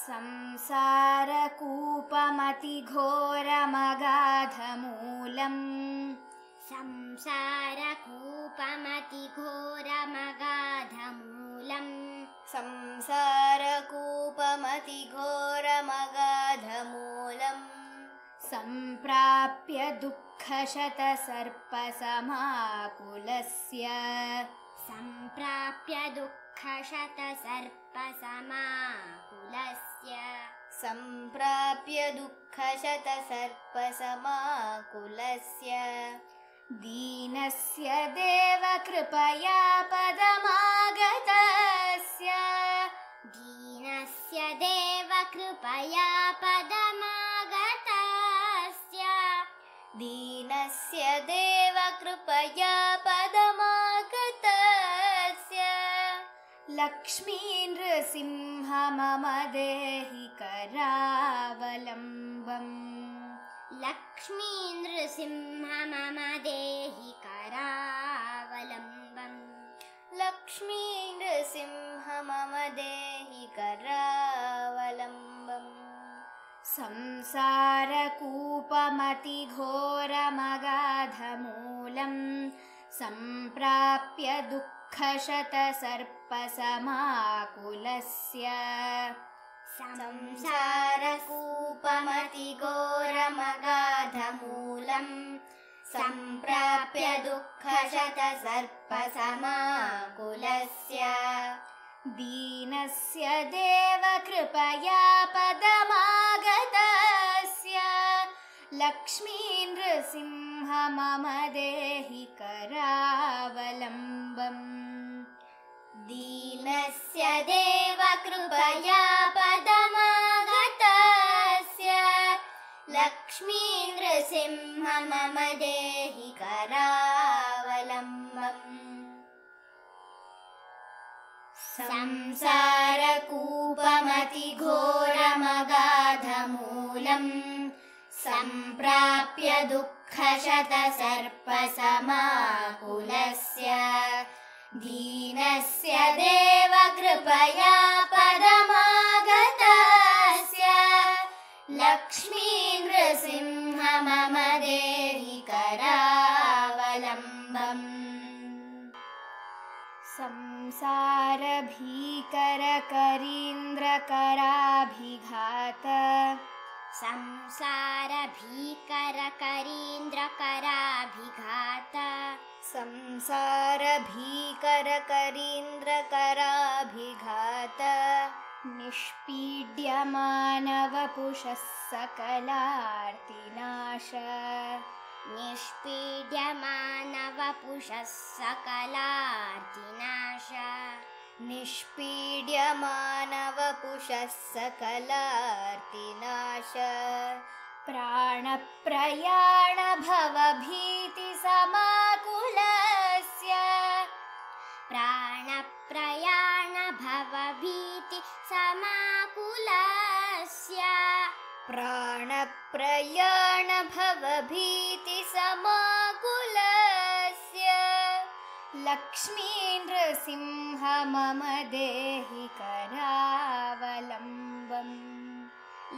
संसारकूपमतिघोरमगाधमूलम् संसारकूपमतिघोरमगाधमूलम् संसारकूपमतिघोरमगाधमूलम् सम्प्राप्य दुःखशतसर्पसमाकुलस्य सम्प्राप्य दुःखशतसर्पसमाकुलस्य सम्प्राप्य दुःखशतसर्पसमाकुलस्य दीनस्य देवकृपया पदमागतस्य दीनस्य देवकृपया पदमागतस्य दीनस्य देवकृपया पदमागतस्य लक्ष्मीनृसिंह मम देहि करावलम्बम् लक्ष्मीनृसिंह मम देहि करावलम्बम् लक्ष्मीनृसिंह मम देहि करावलम्बम् संसारकूपमतिघोरमगाधमूलम् सम्प्राप्य दुःखशतसर्पसमाकुलस्य संसारकूपमतिघोरमगाधमूलम् सम्प्राप्य दुःखशतसर्पसमाकुलस्य दीनस्य देवकृपया पदमागतस्य लक्ष्मीनृसिंह मम देहि करावलम्बम् दीनस्य देवकृपया पदमागतस्य लक्ष्मीनृसिंह मम देहि करावलम्बम् संसारकूपमतिघोरमगाधमूलम् सम्प्राप्य दुःखशतसर्पसमाकुलस्य दीनस्य देवकृपया पदमागतस्य लक्ष्मीनृसिंह मम देहि करावलम्बम् संसारभीकरकरीन्द्रकराभिघात संसारभीकरकरीन्द्रकराभिघात संसारभीकरकरीन्द्रकराभिघात निष्पीड्यमानवपुषः सकलार्तिनाश निष्पीड्यमानवपुषः सकलार्तिनाश निष्पीड्यमानवपुषः सकलार्तिनाश प्राणप्रयाणभवभीतिसमाकुलस्य प्राणप्रयाणभवभीतिसमाकुलस्य प्राणप्रयाणभवभीतिसमाकुलस्य लक्ष्मीनृसिंह मम देहि करावलम्बम्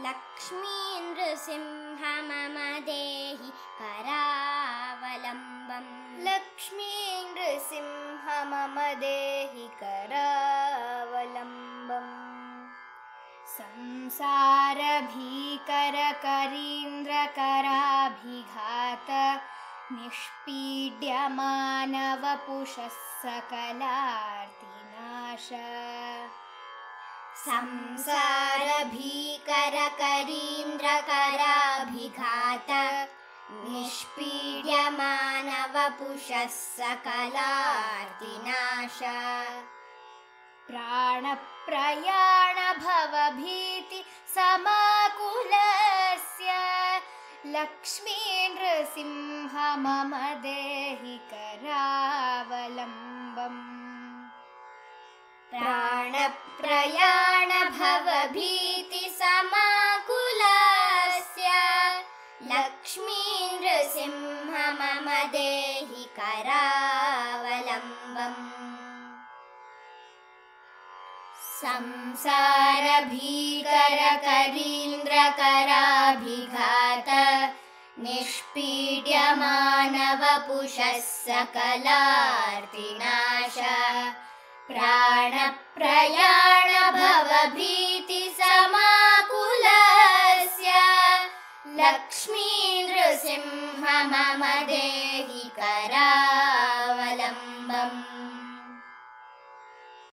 लक्ष्मीनृसिंह मम देहि करावलम्बम् लक्ष्मीनृसिंह मम देहि करावलम्बम् संसारभीकरकरीन्द्रकराभिघात निष्पीड्यमानवपुषः सकलार्तिनाश संसारभीकरकरीन्द्रकराभिघात निष्पीड्यमानवपुषः सकलार्तिनाश प्राणप्रयाणभवभीतिसमाकुलस्य लक्ष्मीनृसिंह मम देहि करावलम्बम् प्राणप्रयाणभवभीतिसमाकुलस्य लक्ष्मीनृसिंह मम देहि करावलम्बम् संसार भीकर करीन्द्रकराभिघात निष्पीड्य मानवपुषः सकलार्तिनाश प्राणप्रयाण भवभीति समाकुलस्य लक्ष्मी नृसिंह मम देहि करावलम्बम्।